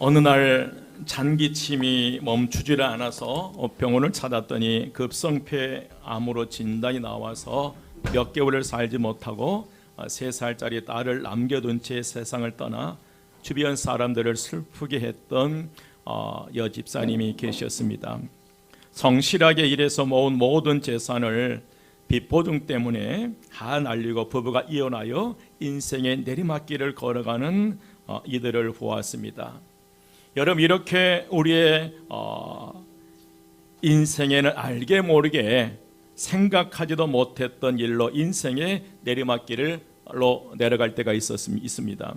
어느 날 잔기침이 멈추지를 않아서 병원을 찾았더니 급성폐암으로 진단이 나와서 몇 개월을 살지 못하고 3살짜리 딸을 남겨둔 채 세상을 떠나 주변 사람들을 슬프게 했던 여집사님이 계셨습니다. 성실하게 일해서 모은 모든 재산을 빚보증 때문에 다 날리고 부부가 이혼하여 인생의 내리막길을 걸어가는 이들을 보았습니다. 여러분, 이렇게 우리의 인생에는 알게 모르게 생각하지도 못했던 일로 인생의 내리막길로 내려갈 때가 있습니다.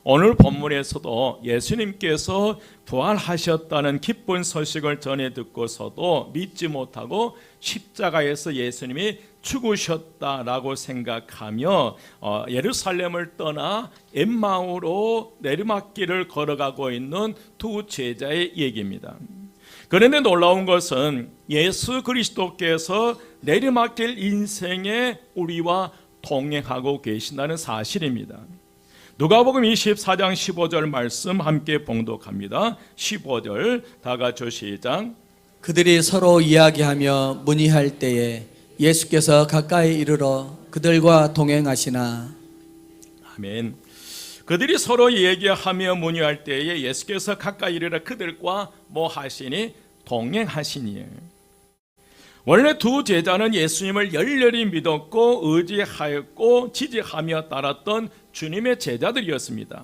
오늘 본문에서도 예수님께서 부활하셨다는 기쁜 소식을 전해 듣고서도 믿지 못하고 십자가에서 예수님이 죽으셨다라고 생각하며 예루살렘을 떠나 엠마오로 내리막길을 걸어가고 있는 두 제자의 얘기입니다. 그런데 놀라운 것은 예수 그리스도께서 내리막길 인생에 우리와 동행하고 계신다는 사실입니다. 누가복음 24장 15절 말씀 함께 봉독합니다. 15절 다 같이 시작. 그들이 서로 이야기하며 문의할 때에 예수께서 가까이 이르러 그들과 동행하시나. 아멘. 그들이 서로 얘기하며 문의할 때에 예수께서 가까이 이르러 그들과 뭐 하시니? 동행하시니. 원래 두 제자는 예수님을 열렬히 믿었고 의지하였고 지지하며 따랐던 주님의 제자들이었습니다.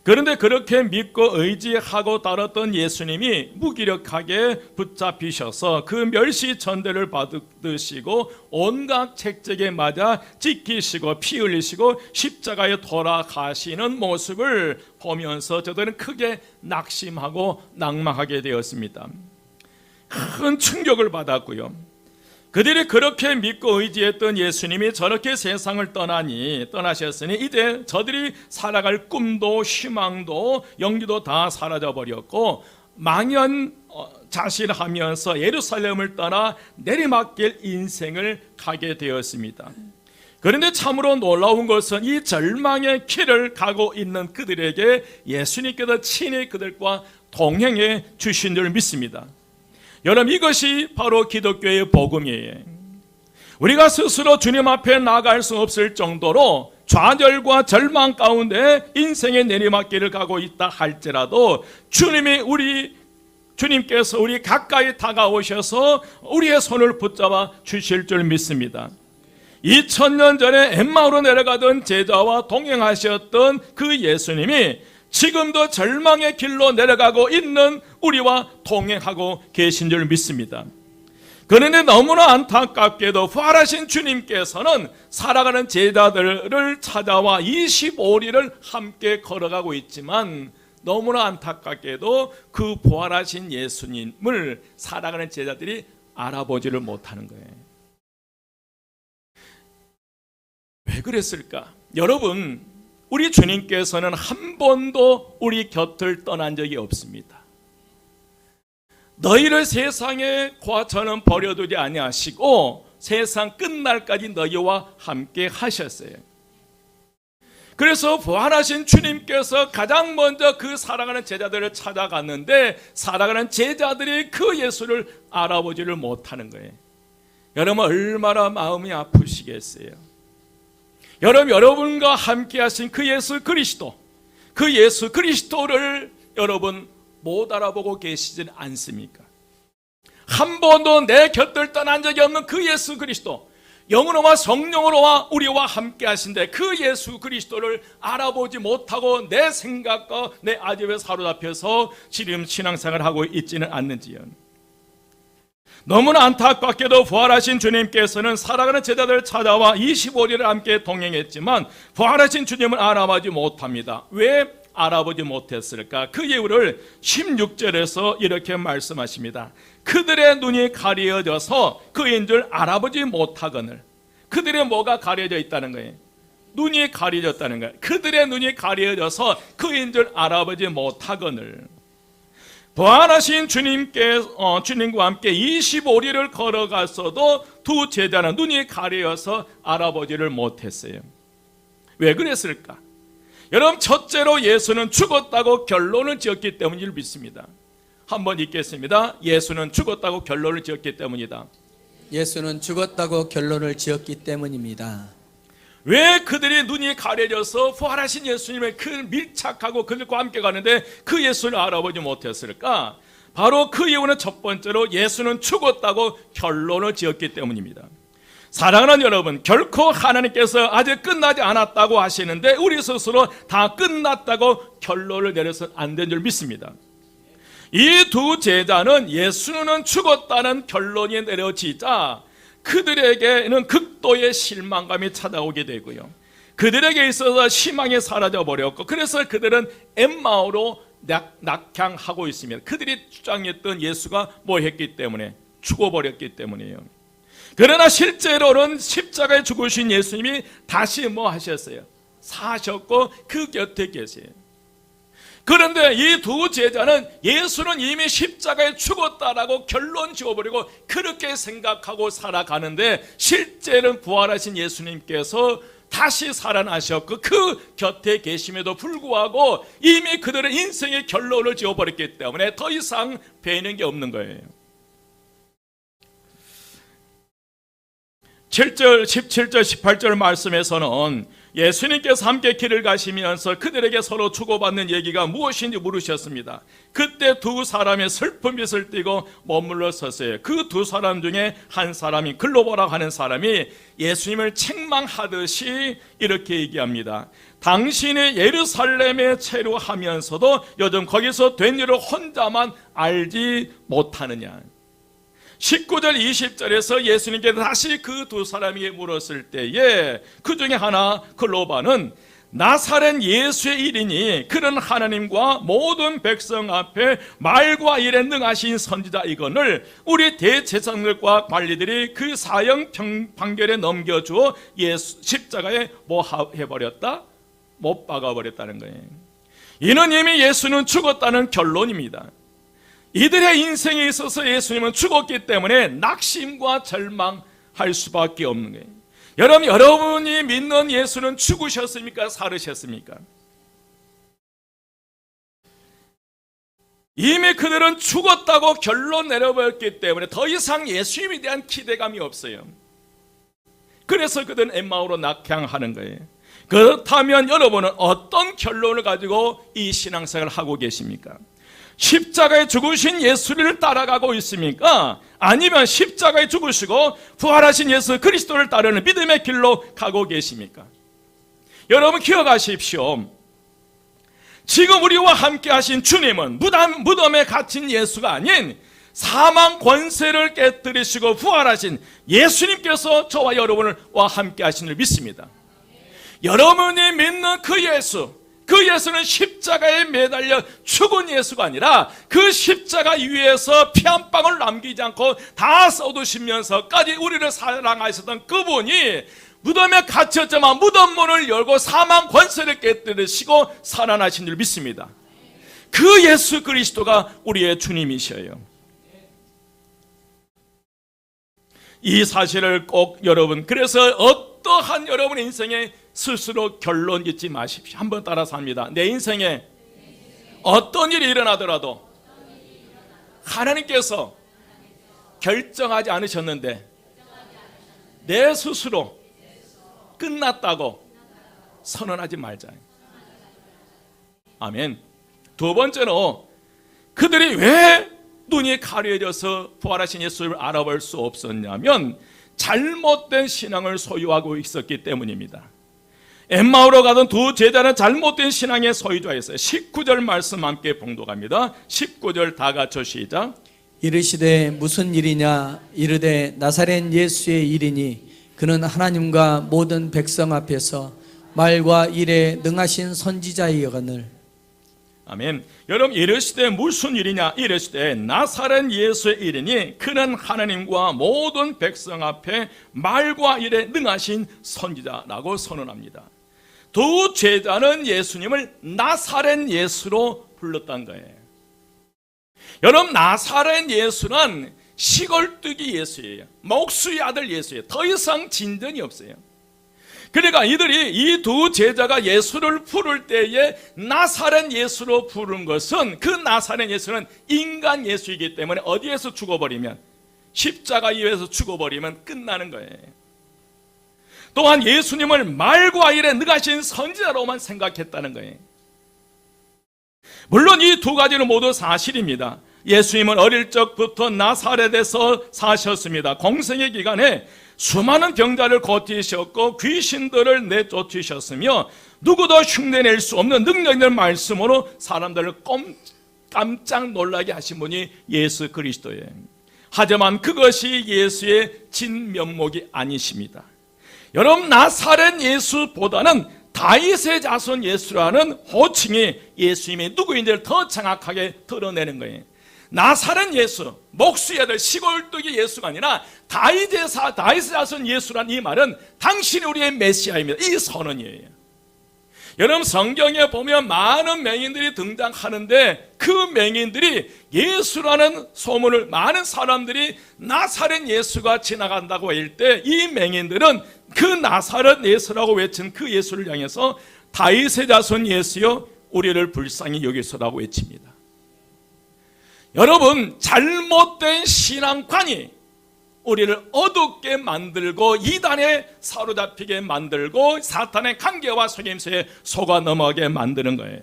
그런데 그렇게 믿고 의지하고 따랐던 예수님이 무기력하게 붙잡히셔서 그 멸시천대를 받으시고 온갖 책책에 맞아 찢기시고 피 흘리시고 십자가에 돌아가시는 모습을 보면서 저들은 크게 낙심하고 낙망하게 되었습니다. 큰 충격을 받았고요. 그들이 그렇게 믿고 의지했던 예수님이 저렇게 세상을 떠나셨으니 이제 저들이 살아갈 꿈도 희망도 용기도 다 사라져버렸고 망연자실하면서 예루살렘을 떠나 내리막길 인생을 가게 되었습니다. 그런데 참으로 놀라운 것은 이 절망의 길을 가고 있는 그들에게 예수님께서 친히 그들과 동행해 주신 줄 믿습니다. 여러분, 이것이 바로 기독교의 복음이에요. 우리가 스스로 주님 앞에 나갈 수 없을 정도로 좌절과 절망 가운데 인생의 내리막길을 가고 있다 할지라도 주님께서 우리 가까이 다가오셔서 우리의 손을 붙잡아 주실 줄 믿습니다. 2000년 전에 엠마오로 내려가던 제자와 동행하셨던 그 예수님이 지금도 절망의 길로 내려가고 있는 우리와 동행하고 계신 줄 믿습니다. 그런데 너무나 안타깝게도 부활하신 주님께서는 살아가는 제자들을 찾아와 25리를 함께 걸어가고 있지만 너무나 안타깝게도 그 부활하신 예수님을 살아가는 제자들이 알아보지를 못하는 거예요. 왜 그랬을까? 여러분, 우리 주님께서는 한 번도 우리 곁을 떠난 적이 없습니다. 너희를 세상에 저는 버려두지 아니하시고 세상 끝날까지 너희와 함께 하셨어요. 그래서 부활하신 주님께서 가장 먼저 그 살아가는 제자들을 찾아갔는데 살아가는 제자들이 그 예수를 알아보지를 못하는 거예요. 여러분, 얼마나 마음이 아프시겠어요. 여러분과 함께 하신 그 예수 그리스도를 여러분 못 알아보고 계시진 않습니까? 한 번도 내 곁을 떠난 적이 없는 그 예수 그리스도, 영으로와 성령으로와 우리와 함께 하신데 그 예수 그리스도를 알아보지 못하고 내 생각과 내 아집에 사로잡혀서 지금 신앙생활을 하고 있지는 않는지요. 너무나 안타깝게도 부활하신 주님께서는 살아가는 제자들을 찾아와 25리를 함께 동행했지만 부활하신 주님을 알아보지 못합니다. 왜 알아보지 못했을까? 그 이유를 16절에서 이렇게 말씀하십니다. 그들의 눈이 가려져서 그인 줄 알아보지 못하거늘. 그들의 뭐가 가려져 있다는 거예요? 눈이 가려졌다는 거예요. 그들의 눈이 가려져서 그인 줄 알아보지 못하거늘. 부활하신 주님과 함께 25리를 걸어갔어도 두 제자는 눈이 가려서 알아보지를 못했어요. 왜 그랬을까? 여러분, 첫째로 예수는 죽었다고 결론을 지었기 때문을 믿습니다. 한번 읽겠습니다. 예수는 죽었다고 결론을 지었기 때문이다. 예수는 죽었다고 결론을 지었기 때문입니다. 왜 그들이 눈이 가려져서 부활하신 예수님을 밀착하고 그들과 함께 가는데 그 예수를 알아보지 못했을까? 바로 그 이유는 첫 번째로 예수는 죽었다고 결론을 지었기 때문입니다. 사랑하는 여러분, 결코 하나님께서 아직 끝나지 않았다고 하시는데 우리 스스로 다 끝났다고 결론을 내려서는 안 된 줄 믿습니다. 이 두 제자는 예수는 죽었다는 결론이 내려지자 그들에게는 극도의 실망감이 찾아오게 되고요, 그들에게 있어서 희망이 사라져버렸고, 그래서 그들은 엠마오로 낙향하고 있습니다. 그들이 주장했던 예수가 뭐 했기 때문에? 죽어버렸기 때문이에요. 그러나 실제로는 십자가에 죽으신 예수님이 다시 뭐 하셨어요? 사셨고 그 곁에 계세요. 그런데 이 두 제자는 예수는 이미 십자가에 죽었다라고 결론 지어버리고 그렇게 생각하고 살아가는데, 실제는 부활하신 예수님께서 다시 살아나셨고 그 곁에 계심에도 불구하고 이미 그들은 인생의 결론을 지어버렸기 때문에 더 이상 배는 게 없는 거예요. 7절, 17절, 18절 말씀에서는 예수님께서 함께 길을 가시면서 그들에게 서로 주고받는 얘기가 무엇인지 물으셨습니다. 그때 두 사람의 슬픈 빛을 띠고 머물러 섰어요. 그 두 사람 중에 한 사람이, 글로보라고 하는 사람이 예수님을 책망하듯이 이렇게 얘기합니다. 당신이 예루살렘에 체류하면서도 요즘 거기서 된 일을 혼자만 알지 못하느냐. 19절 20절에서 예수님께서 다시 그 두 사람에게 물었을 때에 그 중에 하나, 글로바는 나사렛 예수의 일이니 그는 하나님과 모든 백성 앞에 말과 일에 능하신 선지자 이거늘 우리 대제사장들과 관리들이 그 사형 판결에 넘겨주어 예수 십자가에 뭐 해버렸다? 못 박아버렸다는 거예요. 이는 이미 예수는 죽었다는 결론입니다. 이들의 인생에 있어서 예수님은 죽었기 때문에 낙심과 절망할 수밖에 없는 거예요. 여러분이 믿는 예수는 죽으셨습니까? 살으셨습니까? 이미 그들은 죽었다고 결론 내려버렸기 때문에 더 이상 예수님에 대한 기대감이 없어요. 그래서 그들은 엠마오로 낙향하는 거예요. 그렇다면 여러분은 어떤 결론을 가지고 이 신앙생활을 하고 계십니까? 십자가에 죽으신 예수를 따라가고 있습니까? 아니면 십자가에 죽으시고 부활하신 예수 그리스도를 따르는 믿음의 길로 가고 계십니까? 여러분 기억하십시오. 지금 우리와 함께 하신 주님은 무덤에 갇힌 예수가 아닌 사망 권세를 깨뜨리시고 부활하신 예수님께서 저와 여러분과 함께 하신 줄 믿습니다. 여러분이 믿는 그 예수는 십자가에 매달려 죽은 예수가 아니라 그 십자가 위에서 피 한 방울 남기지 않고 다 쏟으시면서까지 우리를 사랑하셨던 그분이 무덤에 갇혔지만 무덤 문을 열고 사망 권세를 깨뜨리시고 살아나신 줄 믿습니다. 그 예수 그리스도가 우리의 주님이셔요. 이 사실을 꼭 여러분, 그래서 어떠한 여러분의 인생에 스스로 결론 짓지 마십시오. 한번 따라서 합니다. 내 인생에 어떤 일이 일어나더라도 하나님께서 결정하지 않으셨는데 내 스스로 끝났다고 선언하지 말자. 아멘. 두 번째로 그들이 왜 눈이 가려져서 부활하신 예수를 알아볼 수 없었냐면 잘못된 신앙을 소유하고 있었기 때문입니다. 엠마오로 가던 두 제자는 잘못된 신앙의 소유자였어요. 19절 말씀 함께 봉독합니다. 19절 다 같이 시작. 이르시되 무슨 일이냐 이르되 나사렛 예수의 일이니 그는 하나님과 모든 백성 앞에서 말과 일에 능하신 선지자이거늘. 아멘. 여러분 이르시되 무슨 일이냐 이르시되 나사렛 예수의 일이니 그는 하나님과 모든 백성 앞에 말과 일에 능하신 선지자라고 선언합니다. 두 제자는 예수님을 나사렛 예수로 불렀던 거예요. 여러분 나사렛 예수는 시골뜨기 예수예요. 목수의 아들 예수예요. 더 이상 진전이 없어요. 그러니까 이들이 이 두 제자가 예수를 부를 때에 나사렛 예수로 부른 것은, 그 나사렛 예수는 인간 예수이기 때문에 어디에서 죽어버리면, 십자가 위에서 죽어버리면 끝나는 거예요. 또한 예수님을 말과 일에 능하신 선지자로만 생각했다는 거예요. 물론 이 두 가지는 모두 사실입니다. 예수님은 어릴 적부터 나사렛에서 사셨습니다. 공생의 기간에 수많은 병자를 고치셨고 귀신들을 내쫓으셨으며 누구도 흉내낼 수 없는 능력 있는 말씀으로 사람들을 깜짝 놀라게 하신 분이 예수 그리스도예요. 하지만 그것이 예수의 진면목이 아니십니다. 여러분, 나사렛 예수보다는 다윗의 자손 예수라는 호칭이 예수님이 누구인지를 더 정확하게 드러내는 거예요. 나사렛 예수, 목수의 아들 시골뜨기 예수가 아니라 다윗의 자손 예수란 이 말은 당신이 우리의 메시아입니다. 이 선언이에요. 여러분, 성경에 보면 많은 맹인들이 등장하는데 그 맹인들이 예수라는 소문을, 많은 사람들이 나사렛 예수가 지나간다고 할 때 이 맹인들은 그 나사렛 예수라고 외친 그 예수를 향해서 다윗의 자손 예수여 우리를 불쌍히 여기소라고 외칩니다. 여러분, 잘못된 신앙관이 우리를 어둡게 만들고 이단에 사로잡히게 만들고 사탄의 관계와 속임수에 속아 넘어가게 만드는 거예요.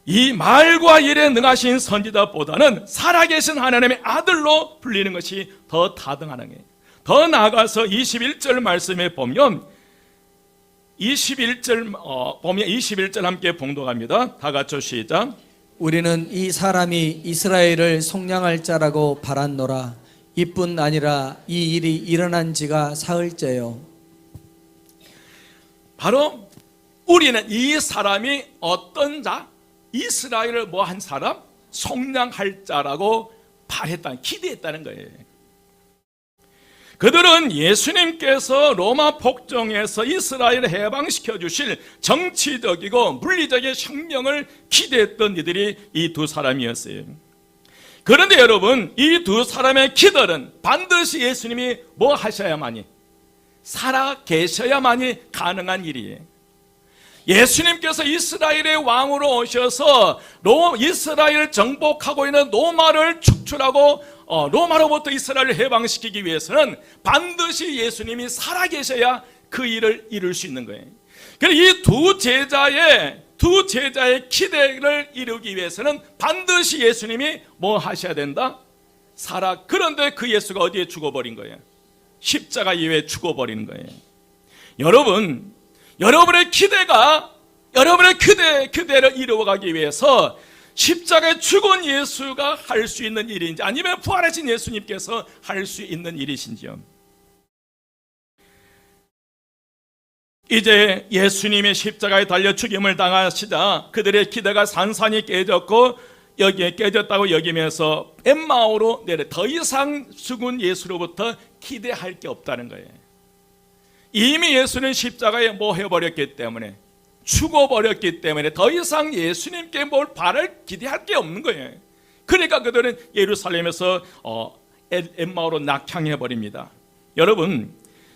이 말과 일에 능하신 선지자보다는 살아계신 하나님의 아들로 불리는 것이 더 타당하는 거예요. 더 나아가서 21절 말씀에 보면 21절 함께 봉독합니다. 다 같이 시작. 우리는 이 사람이 이스라엘을 속량할 자라고 바랐노라. 이뿐 아니라 이 일이 일어난 지가 사흘째요. 바로 우리는 이 사람이 어떤 자? 이스라엘을 뭐 한 사람? 속량할 자라고 바랬다는, 기대했다는 거예요. 그들은 예수님께서 로마 폭정에서 이스라엘을 해방시켜 주실 정치적이고 물리적인 혁명을 기대했던 이들이 이 두 사람이었어요. 그런데 여러분, 이 두 사람의 기도는 반드시 예수님이 뭐 하셔야만이, 살아 계셔야만이 가능한 일이에요. 예수님께서 이스라엘의 왕으로 오셔서 이스라엘을 정복하고 있는 로마를 축출하고 로마로부터 이스라엘을 해방시키기 위해서는 반드시 예수님이 살아계셔야 그 일을 이룰 수 있는 거예요. 그래서 이 두 제자의 기대를 이루기 위해서는 반드시 예수님이 뭐 하셔야 된다? 그런데 그 예수가 어디에 죽어버린 거예요? 십자가 위에 죽어버리는 거예요. 여러분, 여러분의 기대를 이루어가기 위해서 십자가에 죽은 예수가 할 수 있는 일인지 아니면 부활하신 예수님께서 할 수 있는 일이신지요? 이제 예수님의 십자가에 달려 죽임을 당하시자 그들의 기대가 산산이 깨졌고 여기에 깨졌다고 여기면서 엠마오로 내려 더 이상 죽은 예수로부터 기대할 게 없다는 거예요. 이미 예수는 십자가에 뭐 해버렸기 때문에, 죽어버렸기 때문에 더 이상 예수님께 뭘 기대할 게 없는 거예요. 그러니까 그들은 예루살렘에서 엠마오로 낙향해버립니다. 여러분,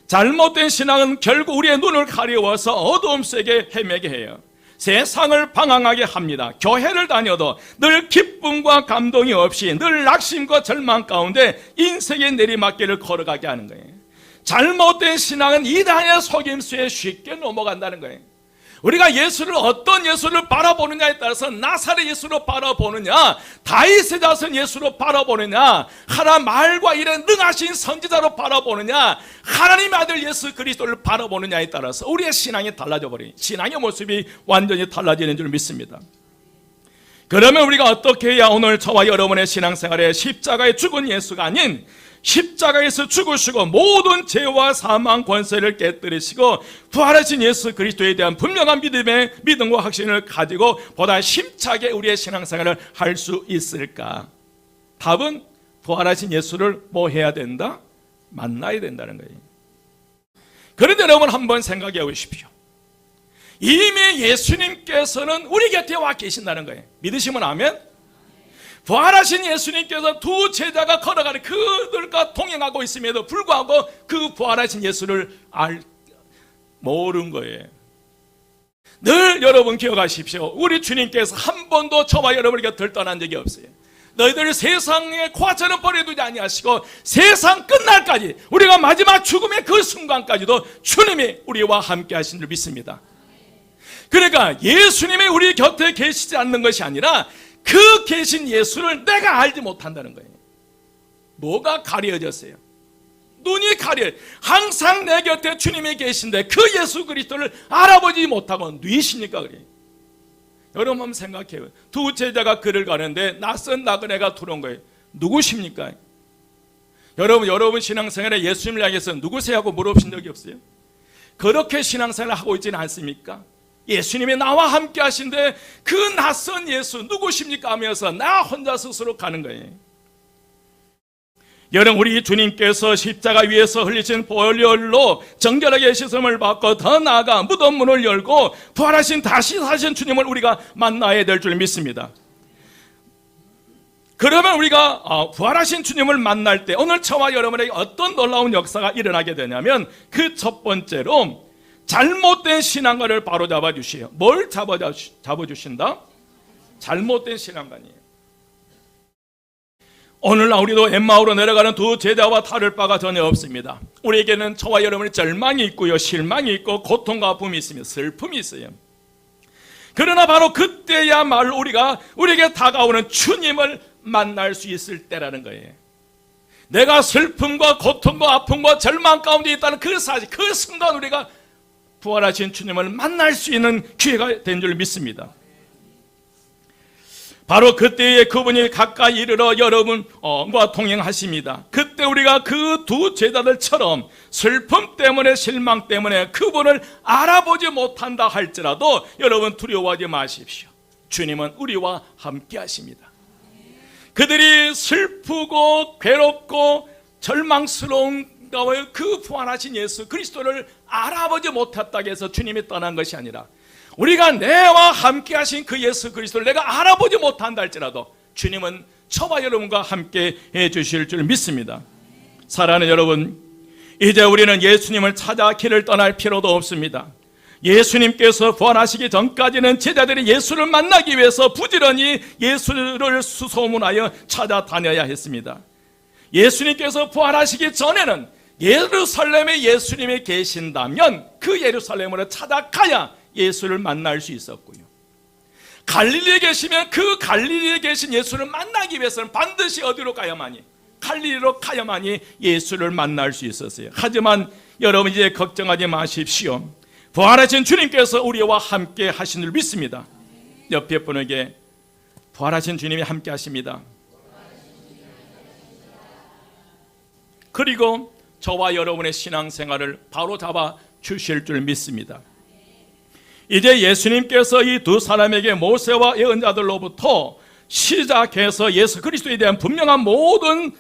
잘못된 신앙은 결국 우리의 눈을 가리워서 어두움 속에 헤매게 해요. 세상을 방황하게 합니다. 교회를 다녀도 늘 기쁨과 감동이 없이 늘 낙심과 절망 가운데 인생의 내리막길을 걸어가게 하는 거예요. 잘못된 신앙은 이단의 속임수에 쉽게 넘어간다는 거예요. 우리가 예수를 어떤 예수를 바라보느냐에 따라서 나사렛 예수로 바라보느냐, 다윗의 자손 예수로 바라보느냐, 하나님 말과 일에 능하신 선지자로 바라보느냐, 하나님의 아들 예수 그리스도를 바라보느냐에 따라서 우리의 신앙이 달라져 버려요. 신앙의 모습이 완전히 달라지는 줄 믿습니다. 그러면 우리가 어떻게 해야 오늘 저와 여러분의 신앙생활에 십자가에 죽은 예수가 아닌 십자가에서 죽으시고 모든 죄와 사망 권세를 깨뜨리시고 부활하신 예수 그리스도에 대한 분명한 믿음과 확신을 가지고 보다 힘차게 우리의 신앙생활을 할 수 있을까? 답은 부활하신 예수를 뭐 해야 된다? 만나야 된다는 거예요. 그런데 여러분 한번 생각해 보십시오. 이미 예수님께서는 우리 곁에 와 계신다는 거예요. 믿으시면 아멘? 부활하신 예수님께서 두 제자가 걸어가는 그들과 동행하고 있음에도 불구하고 그 부활하신 예수를 모르는 거예요. 늘 여러분 기억하십시오. 우리 주님께서 한 번도 저와 여러분의 곁을 떠난 적이 없어요. 너희들 세상의 과처럼 버려두지 아니하시고 세상 끝날까지, 우리가 마지막 죽음의 그 순간까지도 주님이 우리와 함께 하신 줄 믿습니다. 그러니까 예수님이 우리 곁에 계시지 않는 것이 아니라 그 계신 예수를 내가 알지 못한다는 거예요. 뭐가 가려졌어요? 눈이 가려. 항상 내 곁에 주님이 계신데 그 예수 그리스도를 알아보지 못하고 누이십니까? 그래요. 여러분 한번 생각해요. 두 제자가 길을 가는데 낯선 나그네가 들어온 거예요. 누구십니까? 여러분 신앙생활에 예수님을 향해서 누구세요 하고 물어보신 적이 없어요? 그렇게 신앙생활을 하고 있지는 않습니까? 예수님이 나와 함께 하신데 그 낯선 예수 누구십니까 하면서 나 혼자 스스로 가는 거예요. 여러분, 우리 주님께서 십자가 위에서 흘리신 보혈로 정결하게 씻음을 받고 더 나아가 무덤 문을 열고 부활하신 다시 사신 주님을 우리가 만나야 될 줄 믿습니다. 그러면 우리가 부활하신 주님을 만날 때 오늘 저와 여러분에게 어떤 놀라운 역사가 일어나게 되냐면 그 첫 번째로 잘못된 신앙관을 바로 잡아주시요. 뭘 잡아주신다? 잘못된 신앙관이에요. 오늘날 우리도 엠마오로 내려가는 두 제자와 다를 바가 전혀 없습니다. 우리에게는 저와 여러분의 절망이 있고요, 실망이 있고 고통과 아픔이 있으며 슬픔이 있어요. 그러나 바로 그때야말로 우리에게 다가오는 주님을 만날 수 있을 때라는 거예요. 내가 슬픔과 고통과 아픔과 절망 가운데 있다는 그 사실, 그 순간 우리가 부활하신 주님을 만날 수 있는 기회가 된 줄 믿습니다. 바로 그때에 그분이 가까이 이르러 여러분과 동행하십니다. 그때 우리가 그 두 제자들처럼 슬픔 때문에 실망 때문에 그분을 알아보지 못한다 할지라도 여러분 두려워하지 마십시오. 주님은 우리와 함께 하십니다. 그들이 슬프고 괴롭고 절망스러운 그 부활하신 예수 그리스도를 알아보지 못했다고 해서 주님이 떠난 것이 아니라 우리가 내와 함께 하신 그 예수 그리스도를 내가 알아보지 못한다 할지라도 주님은 저와 여러분과 함께 해주실 줄 믿습니다. 사랑하는 여러분, 이제 우리는 예수님을 찾아 길을 떠날 필요도 없습니다. 예수님께서 부활하시기 전까지는 제자들이 예수를 만나기 위해서 부지런히 예수를 수소문하여 찾아다녀야 했습니다. 예수님께서 부활하시기 전에는 예루살렘에 예수님이 계신다면 그 예루살렘으로 찾아가야 예수를 만날 수 있었고요. 갈릴리에 계시면 그 갈릴리에 계신 예수를 만나기 위해서는 반드시 어디로 가야만이? 갈릴리로 가야만이 예수를 만날 수 있었어요. 하지만 여러분 이제 걱정하지 마십시오. 부활하신 주님께서 우리와 함께 하신 줄 믿습니다. 옆에 분에게 부활하신 주님이 함께 하십니다. 그리고 저와 여러분의 신앙생활을 바로 잡아 주실 줄 믿습니다. 이제 예수님께서 이 두 사람에게 모세와 예언자들로부터 시작해서 예수 그리스도에 대한 분명한 모든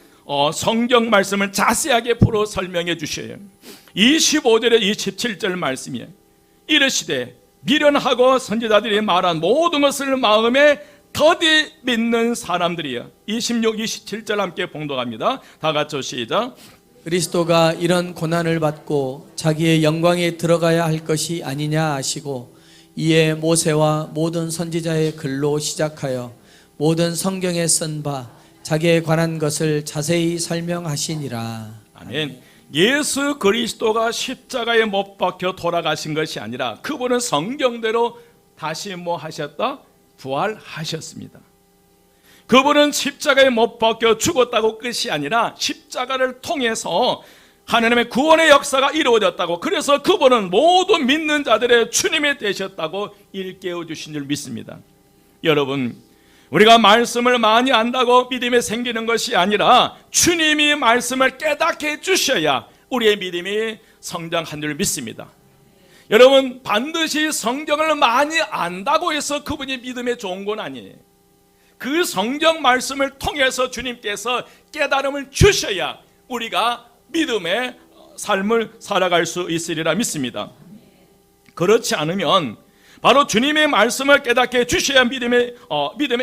성경 말씀을 자세하게 풀어 설명해 주셔요. 25절에 27절 말씀이에요. 이르시되 미련하고 선지자들이 말한 모든 것을 마음에 더디 믿는 사람들이여. 26, 27절 함께 봉독합니다. 다 같이 시작. 그리스도가 이런 고난을 받고 자기의 영광에 들어가야 할 것이 아니냐 하시고 이에 모세와 모든 선지자의 글로 시작하여 모든 성경에 쓴 바 자기에 관한 것을 자세히 설명하시니라. 아멘. 예수 그리스도가 십자가에 못 박혀 돌아가신 것이 아니라 그분은 성경대로 다시 뭐 하셨다? 부활하셨습니다. 그분은 십자가에 못 박혀 죽었다고 끝이 아니라 십자가를 통해서 하나님의 구원의 역사가 이루어졌다고, 그래서 그분은 모든 믿는 자들의 주님이 되셨다고 일깨워 주신 줄 믿습니다. 여러분, 우리가 말씀을 많이 안다고 믿음이 생기는 것이 아니라 주님이 말씀을 깨닫게 해주셔야 우리의 믿음이 성장한 줄 믿습니다. 여러분, 반드시 성경을 많이 안다고 해서 그분이 믿음에 좋은 건 아니에요. 그 성경 말씀을 통해서 주님께서 깨달음을 주셔야 우리가 믿음의 삶을 살아갈 수 있으리라 믿습니다. 그렇지 않으면 바로 주님의 말씀을 깨닫게 주셔야 믿음에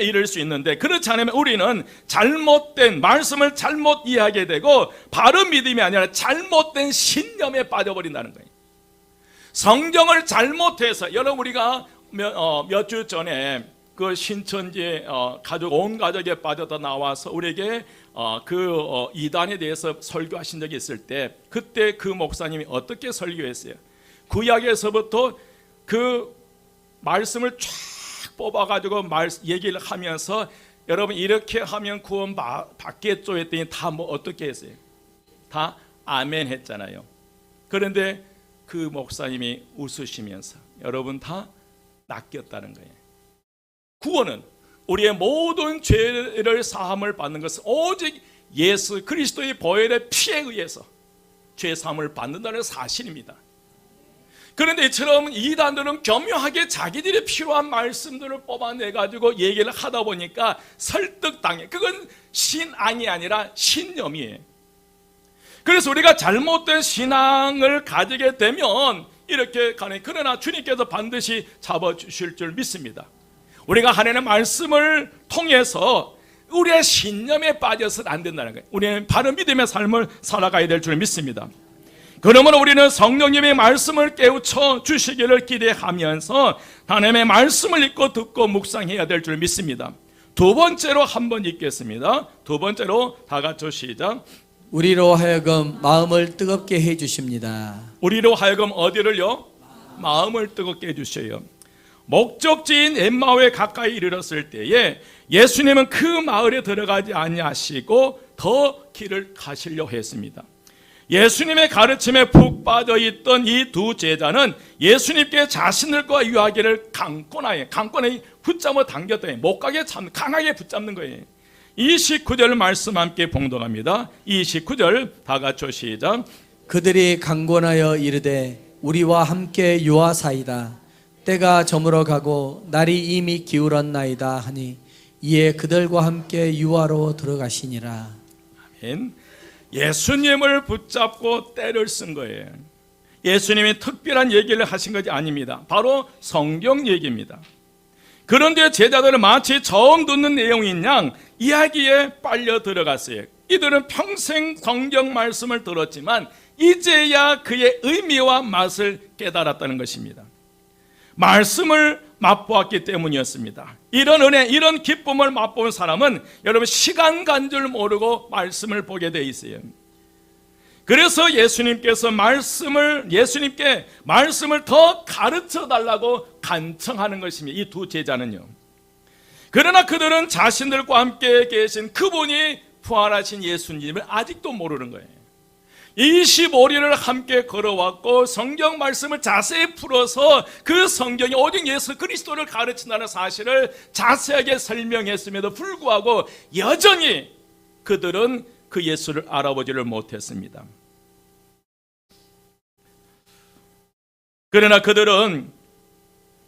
이를 수 있는데, 그렇지 않으면 우리는 잘못된 말씀을 잘못 이해하게 되고 바른 믿음이 아니라 잘못된 신념에 빠져버린다는 거예요. 성경을 잘못해서, 여러분 우리가 몇 주 전에 그 신천지에 온 가족에 빠져다 나와서 우리에게 이단에 대해서 설교하신 적이 있을 때, 그때 그 목사님이 어떻게 설교했어요? 구약에서부터 그 말씀을 쫙 뽑아가지고 얘기를 하면서, 여러분 이렇게 하면 구원 받겠죠 했더니 다 뭐 어떻게 했어요? 다 아멘 했잖아요. 그런데 그 목사님이 웃으시면서 여러분 다 낚였다는 거예요. 구원은, 우리의 모든 죄를 사함을 받는 것은 오직 예수 그리스도의 보혈의 피에 의해서 죄 사함을 받는다는 사실입니다. 그런데 이처럼 이단들은 교묘하게 자기들이 필요한 말씀들을 뽑아내가지고 얘기를 하다 보니까 설득당해. 그건 신앙이 아니라 신념이에요. 그래서 우리가 잘못된 신앙을 가지게 되면 이렇게 가는, 그러나 주님께서 반드시 잡아주실 줄 믿습니다. 우리가 하나님의 말씀을 통해서 우리의 신념에 빠져서는 안 된다는 거예요. 우리는 바른 믿음의 삶을 살아가야 될 줄 믿습니다. 그러므로 우리는 성령님의 말씀을 깨우쳐 주시기를 기대하면서 하나님의 말씀을 읽고 듣고 묵상해야 될 줄 믿습니다. 두 번째로 한번 읽겠습니다. 두 번째로 다 같이 시작. 우리로 하여금 마음을 뜨겁게 해 주십니다. 우리로 하여금 어디를요? 마음을 뜨겁게 해주셔요. 목적지인 엠마오에 가까이 이르렀을 때에 예수님은 그 마을에 들어가지 아니하시고 더 길을 가시려 했습니다. 예수님의 가르침에 푹 빠져있던 이 두 제자는 예수님께 자신들과 유하기를 강권하에 붙잡아 당겼다. 못 가게 참 강하게 붙잡는 거예요. 29절 말씀 함께 봉독합니다. 29절 다 같이 시작. 그들이 강권하여 이르되 우리와 함께 유하사이다. 때가 저물어 가고 날이 이미 기울었나이다 하니 이에 그들과 함께 유하로 들어가시니라. 아멘. 예수님을 붙잡고 때를 쓴 거예요. 예수님이 특별한 얘기를 하신 것이 아닙니다. 바로 성경 얘기입니다. 그런데 제자들은 마치 처음 듣는 내용인 양 이야기에 빨려 들어갔어요. 이들은 평생 성경 말씀을 들었지만 이제야 그의 의미와 맛을 깨달았다는 것입니다. 말씀을 맛보았기 때문이었습니다. 이런 은혜, 이런 기쁨을 맛본 사람은 여러분 시간 간 줄 모르고 말씀을 보게 돼 있어요. 그래서 예수님께 말씀을 더 가르쳐 달라고 간청하는 것입니다. 이 두 제자는요. 그러나 그들은 자신들과 함께 계신 그분이 부활하신 예수님을 아직도 모르는 거예요. 25리를 함께 걸어왔고 성경 말씀을 자세히 풀어서 그 성경이 오직 예수 그리스도를 가르친다는 사실을 자세하게 설명했음에도 불구하고 여전히 그들은 그 예수를 알아보지를 못했습니다. 그러나 그들은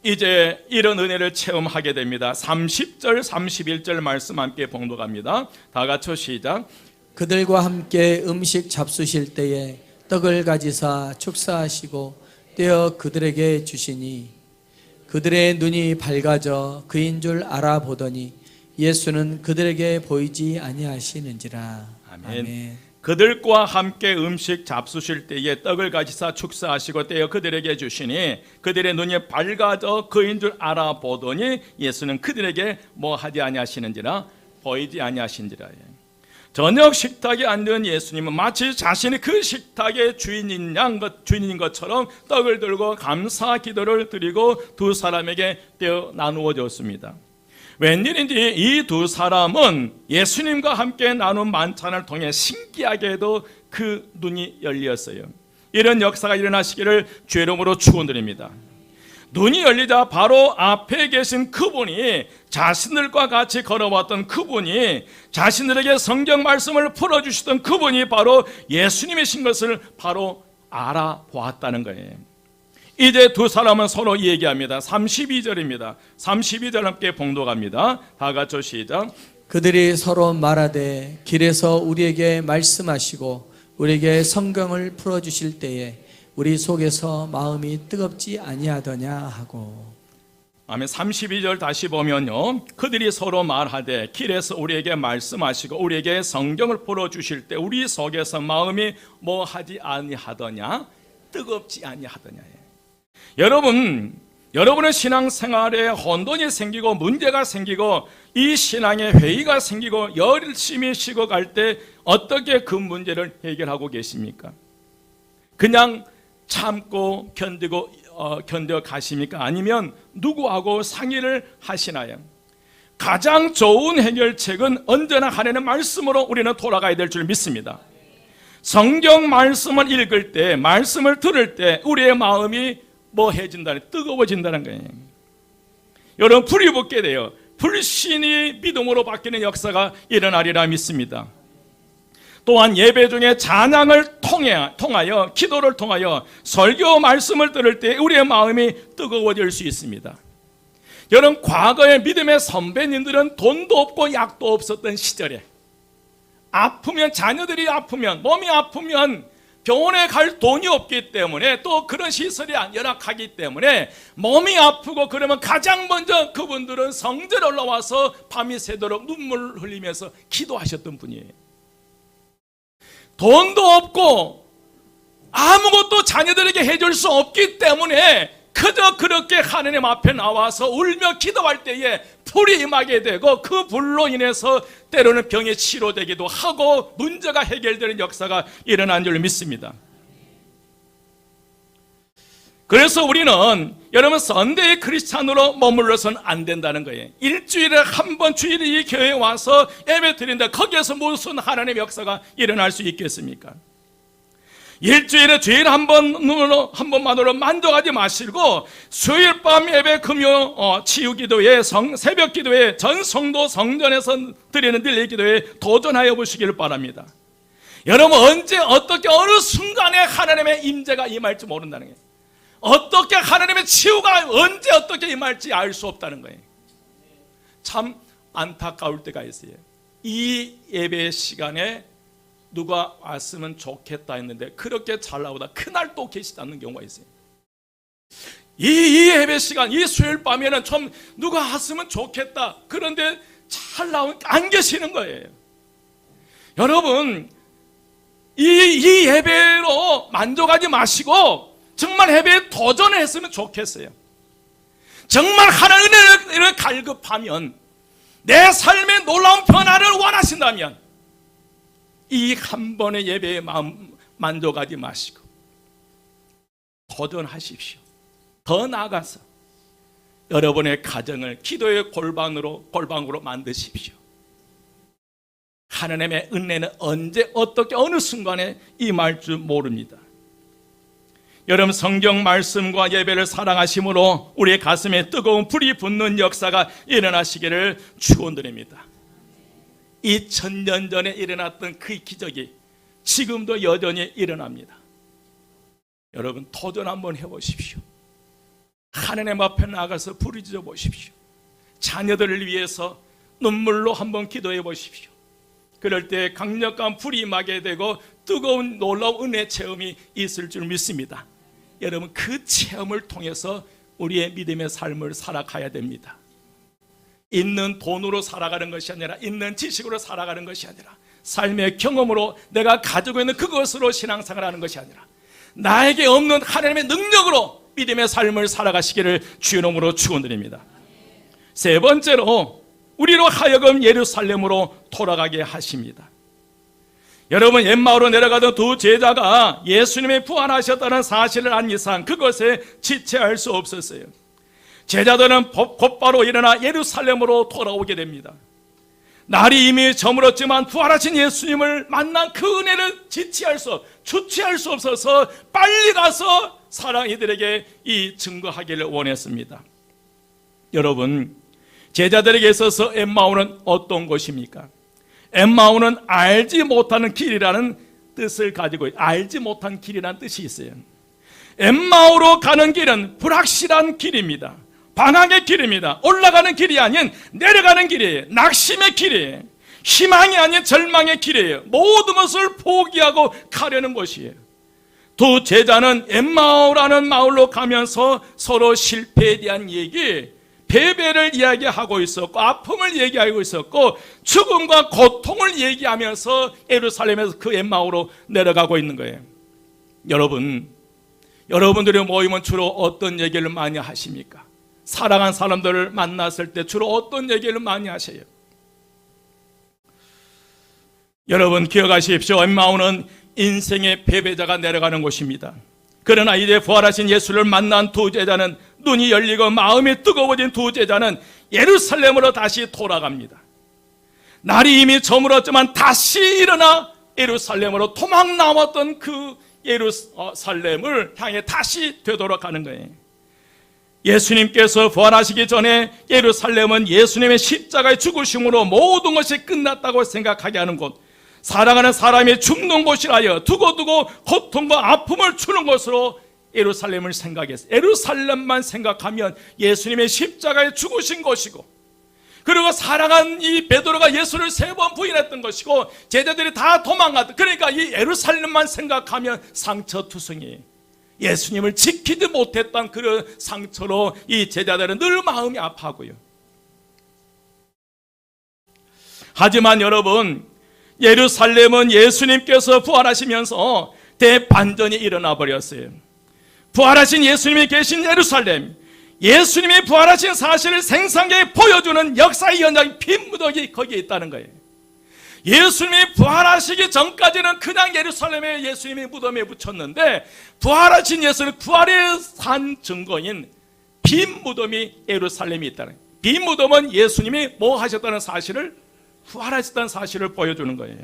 이제 이런 은혜를 체험하게 됩니다. 30절 31절 말씀 함께 봉독합니다. 다 같이 시작. 그들과 함께 음식 잡수실 때에 떡을 가지사 축사하시고 떼어 그들에게 주시니 그들의 눈이 밝아져 그인 줄 알아보더니 예수는 그들에게 보이지 아니하시는지라. 아멘. 아멘. 그들과 함께 음식 잡수실 때에 떡을 가지사 축사하시고 떼어 그들에게 주시니 그들의 눈이 밝아져 그인 줄 알아보더니 예수는 그들에게 뭐 하지 아니하시는지라, 보이지 아니하신지라. 저녁 식탁에 앉은 예수님은 마치 자신이 그 식탁의 주인인 것처럼 떡을 들고 감사 기도를 드리고 두 사람에게 떼어 나누어 줬습니다. 웬일인지 이 두 사람은 예수님과 함께 나눈 만찬을 통해 신기하게도 그 눈이 열렸어요. 이런 역사가 일어나시기를 주의 이름으로 축원드립니다. 눈이 열리자 바로 앞에 계신 그분이, 자신들과 같이 걸어왔던 그분이, 자신들에게 성경 말씀을 풀어주시던 그분이 바로 예수님이신 것을 바로 알아보았다는 거예요. 이제 두 사람은 서로 얘기합니다. 32절입니다. 32절 함께 봉독합니다. 다 같이 시작. 그들이 서로 말하되 길에서 우리에게 말씀하시고 우리에게 성경을 풀어주실 때에 우리 속에서 마음이 뜨겁지 아니하더냐 하고. 아멘. 32절 다시 보면요, 그들이 서로 말하되 길에서 우리에게 말씀하시고 우리에게 성경을 풀어주실 때 우리 속에서 마음이 뭐 하지 아니하더냐, 뜨겁지 아니하더냐. 여러분의 신앙생활에 혼돈이 생기고 문제가 생기고 이 신앙에 회의가 생기고 열심히 식어갈 때 어떻게 그 문제를 해결하고 계십니까? 그냥 참고 견뎌 가십니까? 아니면 누구하고 상의를 하시나요? 가장 좋은 해결책은 언제나 하나님의 말씀으로 우리는 돌아가야 될 줄 믿습니다. 성경 말씀을 읽을 때, 말씀을 들을 때 우리의 마음이 뜨거워진다는 거예요. 여러분, 불이 붙게 돼요. 불신이 믿음으로 바뀌는 역사가 일어나리라 믿습니다. 또한 예배 중에 찬양을 통하여 기도를 통하여 설교 말씀을 들을 때 우리의 마음이 뜨거워질 수 있습니다. 여러분, 과거의 믿음의 선배님들은 돈도 없고 약도 없었던 시절에 자녀들이 아프면, 몸이 아프면 병원에 갈 돈이 없기 때문에, 또 그런 시설이 열악하기 때문에 몸이 아프고 그러면 가장 먼저 그분들은 성전에 올라와서 밤이 새도록 눈물 흘리면서 기도하셨던 분이에요. 돈도 없고 아무것도 자녀들에게 해줄 수 없기 때문에 그저 그렇게 하나님 앞에 나와서 울며 기도할 때에 불이 임하게 되고 그 불로 인해서 때로는 병이 치료되기도 하고 문제가 해결되는 역사가 일어난 줄 믿습니다. 그래서 우리는 여러분, 선대의 크리스찬으로 머물러서는 안 된다는 거예요. 일주일에 한 번 주일에 이 교회에 와서 예배 드린다, 거기에서 무슨 하나님의 역사가 일어날 수 있겠습니까? 일주일에 주일 한 번만으로 만족하지 마시고 수요일 밤 예배, 금요 치유 기도회, 새벽 기도회, 전 성도 성전에서 드리는 릴레이 기도회에 도전하여 보시기를 바랍니다. 여러분, 언제 어떻게 어느 순간에 하나님의 임재가 임할지 모른다는 거예요. 어떻게 하나님의 치유가 언제 어떻게 임할지 알 수 없다는 거예요. 참 안타까울 때가 있어요. 이 예배 시간에 누가 왔으면 좋겠다 했는데 그렇게 잘 나오다 그날 또 계시지 않는 경우가 있어요. 이 예배 시간, 이 수요일 밤에는 좀 누가 왔으면 좋겠다, 그런데 잘 안 계시는 거예요. 여러분, 이 예배로 만족하지 마시고 정말 예배에 도전을 했으면 좋겠어요. 정말 하나님의 은혜를 갈급하면, 내 삶의 놀라운 변화를 원하신다면 이 한 번의 예배에 마음 만족하지 마시고 도전하십시오. 더 나아가서 여러분의 가정을 기도의 골방으로 만드십시오. 하나님의 은혜는 언제 어떻게 어느 순간에 임할 줄 모릅니다. 여러분, 성경 말씀과 예배를 사랑하심으로 우리의 가슴에 뜨거운 불이 붙는 역사가 일어나시기를 축원드립니다. 2000년 전에 일어났던 그 기적이 지금도 여전히 일어납니다. 여러분, 도전 한번 해보십시오. 하나님 앞에 나가서 부르짖어 보십시오. 자녀들을 위해서 눈물로 한번 기도해 보십시오. 그럴 때 강력한 불이 임하게 되고 뜨거운 놀라운 은혜 체험이 있을 줄 믿습니다. 여러분, 그 체험을 통해서 우리의 믿음의 삶을 살아가야 됩니다. 있는 돈으로 살아가는 것이 아니라, 있는 지식으로 살아가는 것이 아니라, 삶의 경험으로 내가 가지고 있는 그것으로 신앙생활하는 것이 아니라, 나에게 없는 하나님의 능력으로 믿음의 삶을 살아가시기를 주의 이름으로 축원드립니다. 세 번째로, 우리로 하여금 예루살렘으로 돌아가게 하십니다. 여러분, 엠마오로 내려가던 두 제자가 예수님이 부활하셨다는 사실을 안 이상 그것에 지체할 수 없었어요. 제자들은 곧바로 일어나 예루살렘으로 돌아오게 됩니다. 날이 이미 저물었지만 부활하신 예수님을 만난 그 은혜를 주체할 수 없어서 빨리 가서 사랑이들에게 이 증거하기를 원했습니다. 여러분, 제자들에게 있어서 엠마오는 어떤 곳입니까? 엠마오는 알지 못하는 길이라는 뜻을 가지고, 알지 못한 길이라는 뜻이 있어요. 엠마오로 가는 길은 불확실한 길입니다. 방황의 길입니다. 올라가는 길이 아닌 내려가는 길이에요. 낙심의 길이에요. 희망이 아닌 절망의 길이에요. 모든 것을 포기하고 가려는 곳이에요. 두 제자는 엠마오라는 마을로 가면서 서로 실패에 대한 얘기, 패배를 이야기하고 있었고, 아픔을 얘기하고 있었고, 죽음과 고통을 얘기하면서 예루살렘에서 그 엠마오로 내려가고 있는 거예요. 여러분, 여러분들이 모이면 주로 어떤 얘기를 많이 하십니까? 사랑한 사람들을 만났을 때 주로 어떤 얘기를 많이 하세요? 여러분 기억하십시오. 엠마오는 인생의 패배자가 내려가는 곳입니다. 그러나 이제 부활하신 예수를 만난 두 제자는 눈이 열리고 마음이 뜨거워진 두 제자는 예루살렘으로 다시 돌아갑니다. 날이 이미 저물었지만 다시 일어나 예루살렘으로 도망 나왔던 그 예루살렘을 향해 다시 되돌아가는 거예요. 예수님께서 부활하시기 전에 예루살렘은 예수님의 십자가의 죽으심으로 모든 것이 끝났다고 생각하게 하는 곳, 사랑하는 사람이 죽는 곳이라여 두고두고 고통과 아픔을 주는 것으로 예루살렘을 생각했어요. 예루살렘만 생각하면 예수님의 십자가에 죽으신 것이고, 그리고 사랑한 이 베드로가 예수를 3번 부인했던 것이고, 제자들이 다 도망갔다. 그러니까 이 예루살렘만 생각하면 상처투성이에요. 예수님을 지키지 못했던 그런 상처로 이 제자들은 늘 마음이 아파하고요. 하지만 여러분, 예루살렘은 예수님께서 부활하시면서 대반전이 일어나 버렸어요. 부활하신 예수님이 계신 예루살렘, 예수님이 부활하신 사실을 생생하게 보여주는 역사의 현장이 빈무더기 거기에 있다는 거예요. 예수님이 부활하시기 전까지는 그냥 예루살렘에 예수님이 무덤에 묻혔는데, 부활하신 예수는 부활의 산 증거인 빈 무덤이 예루살렘에 있다는 거예요. 빈 무덤은 예수님이 뭐 하셨다는 사실을, 부활하셨다는 사실을 보여주는 거예요.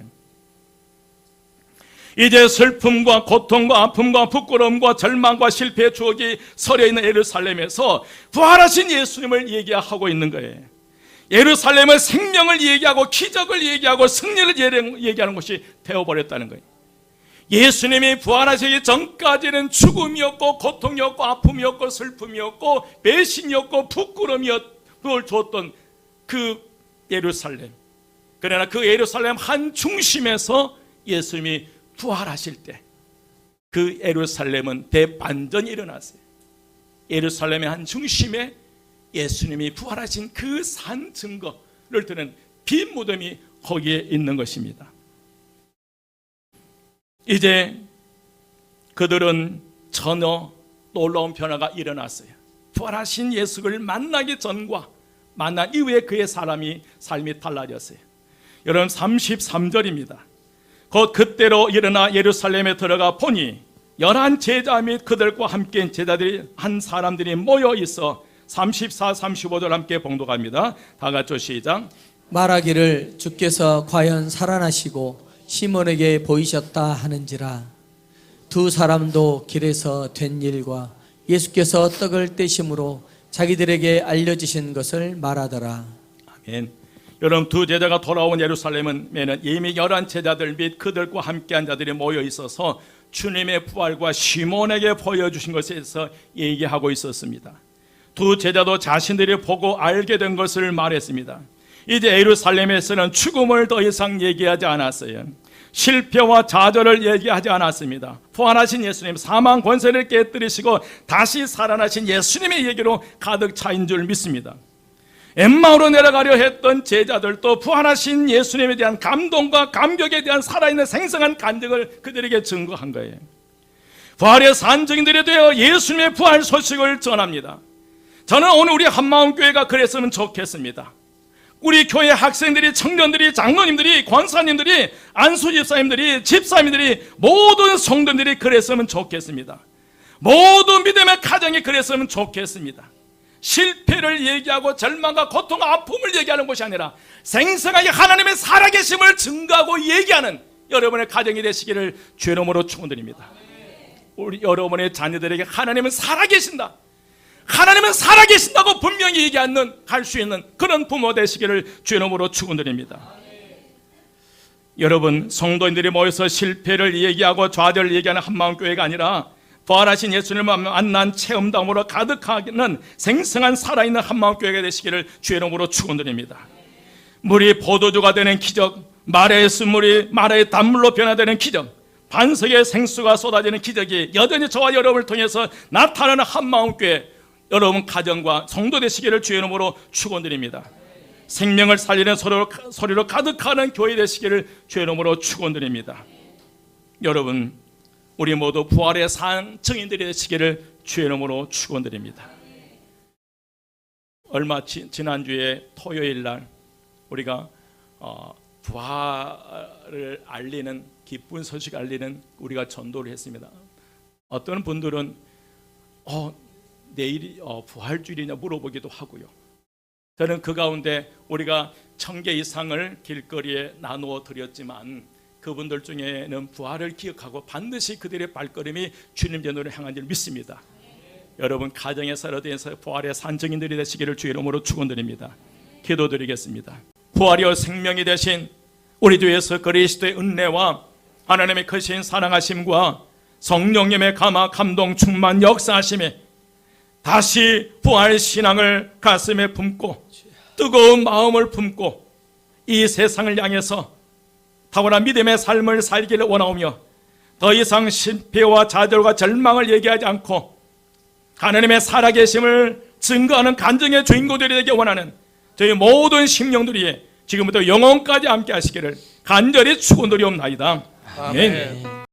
이제 슬픔과 고통과 아픔과 부끄러움과 절망과 실패의 추억이 서려있는 예루살렘에서 부활하신 예수님을 얘기하고 있는 거예요. 예루살렘은 생명을 얘기하고 기적을 얘기하고 승리를 얘기하는 곳이 되어버렸다는 거예요. 예수님이 부활하시기 전까지는 죽음이었고 고통이었고 아픔이었고 슬픔이었고 배신이었고 부끄러움을 줬던 그 예루살렘, 그러나 그 예루살렘 한 중심에서 예수님이 부활하실 때 그 예루살렘은 대반전이 일어났어요. 예루살렘의 한 중심에 예수님이 부활하신 그 산 증거를 드는 빈 무덤이 거기에 있는 것입니다. 이제 그들은 전혀 놀라운 변화가 일어났어요. 부활하신 예수를 만나기 전과 만난 이후에 그의 삶이 달라졌어요. 여러분 33절입니다. 곧 그때로 일어나 예루살렘에 들어가 보니 11 제자 및 그들과 함께 제자들이 한 사람들이 모여 있어 34, 35절 함께 봉독합니다. 다 같이 시작. 말하기를 주께서 과연 살아나시고 시몬에게 보이셨다 하는지라. 두 사람도 길에서 된 일과 예수께서 떡을 떼심으로 자기들에게 알려주신 것을 말하더라. 아멘. 여러분 두 제자가 돌아온 예루살렘은 이미 11 제자들 및 그들과 함께한 자들이 모여 있어서 주님의 부활과 시몬에게 보여주신 것에 대해서 얘기하고 있었습니다. 두 제자도 자신들이 보고 알게 된 것을 말했습니다. 이제 예루살렘에서는 죽음을 더 이상 얘기하지 않았어요. 실패와 좌절을 얘기하지 않았습니다. 부활하신 예수님, 사망 권세를 깨뜨리시고 다시 살아나신 예수님의 얘기로 가득 차인 줄 믿습니다. 엠마오로 내려가려 했던 제자들도 부활하신 예수님에 대한 감동과 감격에 대한 살아있는 생생한 간증을 그들에게 증거한 거예요. 부활의 산증인들이 되어 예수님의 부활 소식을 전합니다. 저는 오늘 우리 한마음교회가 그랬으면 좋겠습니다. 우리 교회 학생들이, 청년들이, 장로님들이, 권사님들이, 안수집사님들이, 집사님들이, 모든 성도들이 그랬으면 좋겠습니다. 모든 믿음의 가정이 그랬으면 좋겠습니다. 실패를 얘기하고 절망과 고통과 아픔을 얘기하는 것이 아니라 생생하게 하나님의 살아계심을 증거하고 얘기하는 여러분의 가정이 되시기를 주의 이름으로 축원드립니다. 우리 여러분의 자녀들에게 하나님은 살아계신다, 하나님은 살아계신다고 분명히 얘기하는, 할 수 있는 그런 부모 되시기를 주의 이름으로 축원드립니다. 여러분, 성도인들이 모여서 실패를 얘기하고 좌절을 얘기하는 한마음교회가 아니라 부활하신 예수님을 만난 체험담으로 가득하는 생생한 살아있는 한마음교회가 되시기를 주의 이름으로 축원드립니다. 물이 포도주가 되는 기적, 마라의 쓴물이 마라의 단물로 변화되는 기적, 반석의 생수가 쏟아지는 기적이 여전히 저와 여러분을 통해서 나타나는 한마음교회, 여러분 가정과 성도 되시기를 주의 이름으로 축원드립니다. 생명을 살리는 소리로 가득하는 교회 되시기를 주의 이름으로 축원드립니다. 여러분, 우리 모두 부활의 산 증인들이 되시기를 주의 이름으로 축원드립니다. 얼마 지난주에 토요일 날 우리가 부활을 알리는 기쁜 소식 알리는 우리가 전도를 했습니다. 어떤 분들은 내일이 부활주일이냐 물어보기도 하고요. 저는 그 가운데 우리가 1000개 이상을 길거리에 나누어 드렸지만 그분들 중에는 부활을 기억하고 반드시 그들의 발걸음이 주님 전으로 향한 줄 믿습니다. 여러분 가정의 살아대에서 부활의 산증인들이 되시기를 주의 이름으로 축원드립니다. 기도드리겠습니다. 부활이요 생명이 되신 우리 주 예수 그리스도의 은혜와 하나님의 크신 사랑하심과 성령님의 감화 감동 충만 역사하심에 다시 부활 신앙을 가슴에 품고 뜨거운 마음을 품고 이 세상을 향해서 탁월한 믿음의 삶을 살기를 원하오며 더 이상 실패와 좌절과 절망을 얘기하지 않고 하나님의 살아계심을 증거하는 간증의 주인공들이 되기 원하는 저희 모든 심령들이 지금부터 영원까지 함께 하시기를 간절히 축원드리옵나이다. 아멘.